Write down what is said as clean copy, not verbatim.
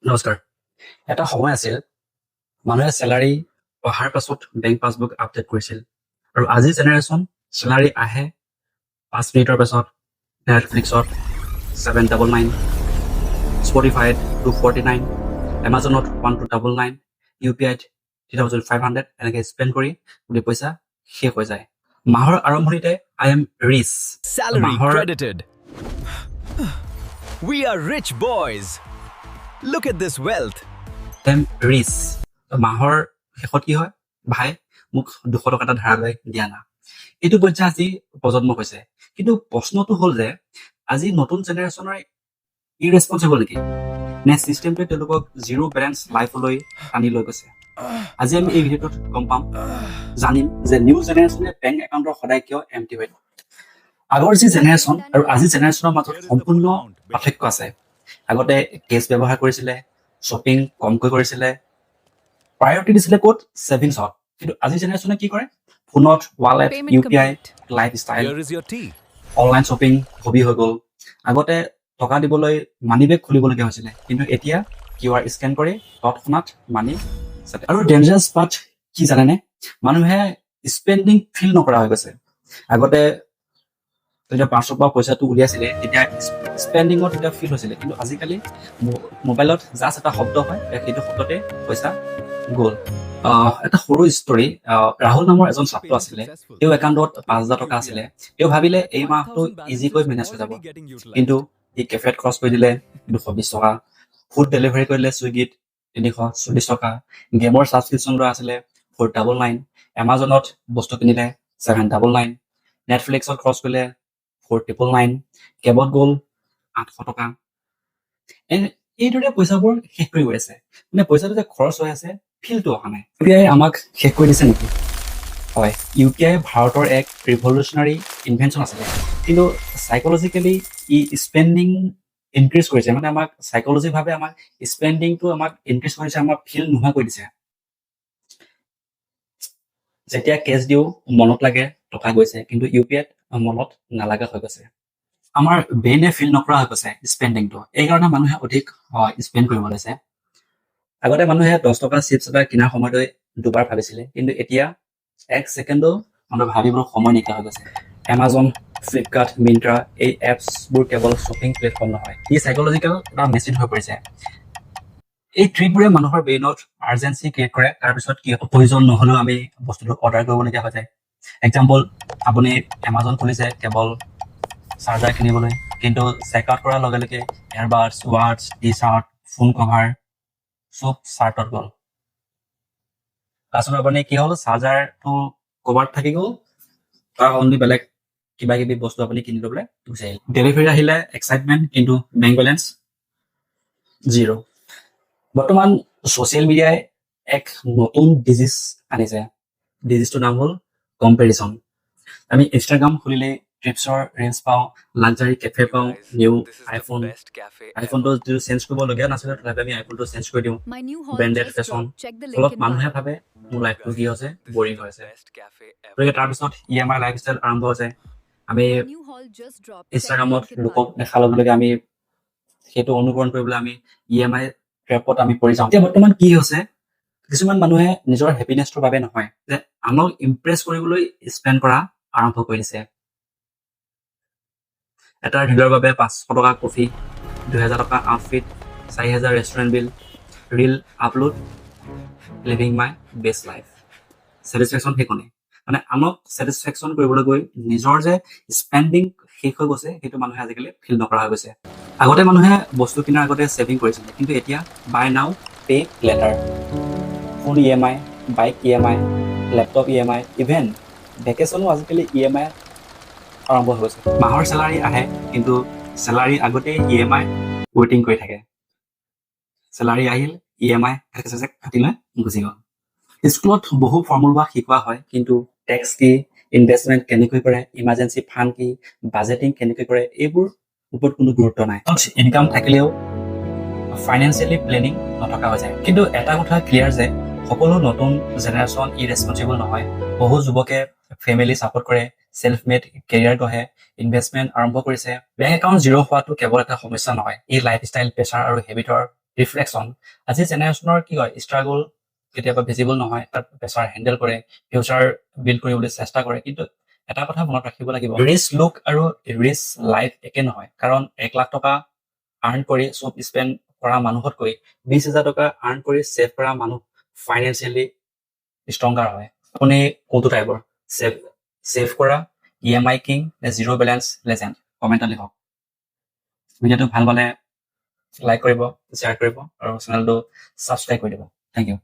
নমস্কাৰ। এটা সময় আছিল মানুহে চেলাৰী অহাৰ পাছত বেংক পাছবুক আপডেট কৰিছিল আৰু আজিৰ জেনেৰেশ্যন চেলাৰী আহে 5 মিনিটৰ পাছত নেটফ্লিক্সত 799, স্পটিফাইত 249, এমাজনত 1299, UPIত 3500 এনেকৈ স্পেণ্ড কৰি গোটেই পইচা শেষ হৈ যায়। মাহৰ আৰম্ভণিতে I am rich Salary credited. We are rich boys. Look at this wealth. Rich মাহৰ শেষত কি হয়, ভাই মোক 200 টকা এটা ধাৰলৈ দিয়া না। এইটো পৰ্যায় আজি প্ৰজন্ম হৈছে, কিন্তু প্ৰশ্নটো হ'ল যে আজি নতুন জেনেৰেশ্যনৰ ইৰেছপনচিবল নেকি, নে চিষ্টেমটোৱে তেওঁলোকক জিৰ' বেলেঞ্চ লাইফলৈ টানি লৈ গৈছে। আজি আমি এই ভিডিঅ'টোত গম পাম, জানিম যে নিউ জেনেৰেশ্যনে বেংক একাউণ্টৰ সদায় কিয় এমটি হৈ থাকে। আগৰ যি জেনেৰেশ্যন আৰু আজিৰ জেনেৰেশ্যনৰ মাজত সম্পূৰ্ণ পাৰ্থক্য আছে। আগতে কেছ ব্যৱহাৰ কৰিছিলে, শ্বপিং কমকৈ কৰিছিলে, প্ৰায়ৰিটি দিছিলে ক'ত, ছেভিংছত। কিন্তু আজিৰ জেনেৰেশ্যনে কি কৰে, ফোনত wallet, UPI, life style, Here is your tea. Online shopping hobby হৈ গ'ল। আগতে টকা দিবলৈ মানি বেগ খুলিবলগীয়া হৈছিলে, কিন্তু এতিয়া QR স্কেন কৰি তৎক্ষণাত মানি। আৰু ডেঞ্জাৰাছ পাৰ্ট কি জানেনে, মানুহে স্পেণ্ডিং ফিল নকৰা হৈ গৈছে। আগতে যেতিয়া পাৰ্চৰ পৰা পইচাটো উলিয়াইছিলে তেতিয়া স্পেণ্ডিঙত তেতিয়া ফিল হৈছিলে, কিন্তু আজিকালি মোবাইলত জাষ্ট এটা শব্দ হয়, সেইটো শব্দতে পইচা গ'ল। এটা সৰু ষ্টৰী, ৰাহুল নামৰ এজন ছাত্ৰ আছিলে, তেওঁ একাউণ্টত 5,000 টকা আছিলে। তেওঁ ভাবিলে এই মাহটো ইজিকৈ মেনেজ হৈ যাব, কিন্তু সি কেফেত খৰচ কৰি দিলে 220 টকা, ফুড ডেলিভাৰী কৰিলে ছুইগিত 340 টকা, গেমৰ ছাবস্ক্ৰিপশ্যন লোৱা আছিলে 499, এমাজনত বস্তু কিনিলে 799, নেটফ্লিক্সত খৰচ কৰিলে 499, কেবত গ'ল 800 টকা। এইদৰে পইচাবোৰ শেষ কৰি গৈ আছে, মানে পইচাটো যে খৰচ হৈ আছে ফিলটো অহা নাই। UPI আমাক শেষ কৰি দিছে নেকি? হয়, UPI ভাৰতৰ এক ৰিভলিউচনাৰী ইনভেনশ্যন আছিলে, কিন্তু চাইকলজিকেলি ই স্পেণ্ডিং ইনক্ৰিজ কৰিছে, মানে আমাক চাইকলজিভাৱে আমাক স্পেণ্ডিংটো আমাক ইনক্ৰিজ কৰিছে, আমাক ফিল নোহোৱা কৰি দিছে। যেতিয়া কেছ দিওঁ মনত লাগে টকা গৈছে, কিন্তু UPIত মনত নালাগা হৈ গৈছে। আমাৰ ব্ৰেইনে ফিল নকৰা হৈ গৈছে স্পেণ্ডিংটো, এইকাৰণে মানুহে অধিক স্পেণ্ড কৰিব লৈছে। আগতে মানুহে 10 টকা চিপছ এটা কিনাৰ সময়লৈ দুবাৰ ভাবিছিলে, কিন্তু এতিয়া 1 ছেকেণ্ডো মানুহে ভাবিবলৈ সময় নাইকিয়া হৈ গৈছে। এমাজন, ফ্লিপকাৰ্ট, মিন্ত্ৰা, এই এপছবোৰ কেৱল শ্বপিং প্লেটফৰ্ম নহয়, ই চাইকলজিকেল এটা মেচিন হৈ পৰিছে। এই ট্ৰিকবোৰে মানুহৰ ব্ৰেইনত আৰ্জেঞ্চি ক্ৰিয়েট কৰে, তাৰপিছত কি প্ৰয়োজন নহ'লেও আমি বস্তুটো অৰ্ডাৰ কৰিবলগীয়া হৈ যায়। এক্সাম্পল, আপুনি এমাজন খুলিছে কেৱল চাৰ্জাৰ কিনিবলৈ, কিন্তু চেক আউট কৰাৰ লগে লগে এয়াৰবাডছ, ৱাটছ, টি চাৰ্ট, ফোন কভাৰ চব চাৰ্টত গ'ল। তাৰপিছত আপুনি কি হ'ল, চাৰ্জাৰটো কভাৰত থাকি গ'ল, তাৰ অনলি বেলেগ কিবা কিবি বস্তু আপুনি কিনি ল'বলৈ গুচি আহিল। ডেলিভাৰী আহিলে এক্সাইটমেণ্ট, কিন্তু বেংক বেলেঞ্চ জিৰ'। বৰ্তমান ছ'চিয়েল মিডিয়াই এক নতুন ডিজিজ আনিছে। ডিজিজটোৰ নাম হ'ল কম্পেৰিজন। আমি ইনষ্টাগ্ৰাম খুলিলে ট্ৰিপছৰ ৰিলছ পাওঁ, লাক্সাৰী কেফে পাওঁ, নিউ আইফোনটো যিটো চেঞ্জ কৰিবলগীয়া নাছিলে, তথাপি আমি আইফোনটো চেঞ্জ কৰি দিওঁ, ব্ৰেণ্ডেড ফেশ্বন। ফলত মানুহে ভাবে মোৰ লাইফটো কি হৈছে, বৰিং হৈছে। গতিকে তাৰপিছত EMI লাইফষ্টাইল আৰম্ভ হৈছে। আমি ইনষ্টাগ্ৰামত লোকক দেখাৰ লগে লগে আমি সেইটো অনুকৰণ কৰিবলৈ আমি EMI ট্ৰেপত আমি পৰি যাওঁ। এতিয়া বৰ্তমান কি হৈছে, কিছুমান মানুহে নিজৰ হেপিনেছটোৰ বাবে নহয়, যে আনক ইমপ্ৰেছ কৰিবলৈ স্পেণ্ড কৰা আৰম্ভ কৰি দিছে। এটা ৰিলৰ বাবে 500 টকা কফি, 2000 টকা outfit, 4000 restaurant bill, reel upload, leaving my best life. Satisfaction সেইখনেই, মানে আনক ছেটিছফেকশ্যন কৰিবলৈ গৈ নিজৰ যে স্পেণ্ডিং শেষ হৈ গৈছে, সেইটো মানুহে আজিকালি ফিল নকৰা হৈ গৈছে। আগতে মানুহে বস্তু কিনাৰ আগতে ছেভিং কৰিছিলে, কিন্তু এতিয়া buy now pay later. Phone EMI, bike EMI, laptop EMI, even ভেকেশ্যনো আজিকালি EMI আৰম্ভ হৈ গৈছে। মাহৰ চেলাৰী আহে, কিন্তু চেলাৰী আগতেই EMI ৱেইটিং কৰি থাকে। চেলাৰী আহিল, EMI কাটি লৈ গুচি গ'ল। স্কুলত বহু ফৰ্মুলা শিকোৱা হয়, কিন্তু টেক্স কি, ইনভেষ্টমেণ্ট কেনেকৈ কৰে, ইমাৰ্জেঞ্চি ফাণ্ড কি, বাজেটিং কেনেকৈ কৰে, এইবোৰ ওপৰত কোনো গুৰুত্ব নাই। ইনকাম থাকিলেও ফাইনেন্সিয়েলি প্লেনিং নথকা হৈ যায়। কিন্তু এটা কথা ক্লিয়াৰ যে সকলো নতুন জেনেৰেশ্যন ইৰেছপনচিবল নহয়। বহু যুৱকে ফেমিলি ছাপোৰ্ট কৰে, ছেল্ফ মেড কেৰিয়াৰ গঢ়ে, ইনভেষ্টমেণ্ট আৰম্ভ কৰিছে। বেংক একাউণ্ট জিৰ' হোৱাটো কেৱল এটা সমস্যা নহয়, ই লাইফষ্টাইল, প্ৰেছাৰ আৰু হেবিটৰ ৰিফ্লেকশ্যন আজি জেনেৰেশ্যনৰ কি হয় ষ্ট্ৰাগল কেতিয়াবা ভিজিবল নহয় তাৰ প্ৰেছাৰ হেণ্ডেল কৰে ফিউচাৰ বিল্ড কৰিবলৈ চেষ্টা কৰে কিন্তু এটা কথা মনত ৰাখিব লাগিব ৰিচ লুক আৰু ৰিচ লাইফ একে নহয় কাৰণ 1,00,000 টকা আৰ্ণ কৰি চব স্পেণ্ড কৰা মানুহতকৈ 20,000 টকা আৰ্ণ কৰি ছেভ কৰা মানুহ ফাইনেন্সিয়েলি ষ্ট্ৰংগাৰ হয় আপুনি কোনটো টাইপৰ ছেভ কৰা EMI কিং নে জিৰ' বেলেঞ্চ লেজেণ্ড কমেণ্টত লিখক ভিডিঅ'টো ভাল পালে লাইক কৰিব শ্বেয়াৰ কৰিব আৰু চেনেলটো ছাবস্ক্ৰাইব কৰি দিব থেংক ইউ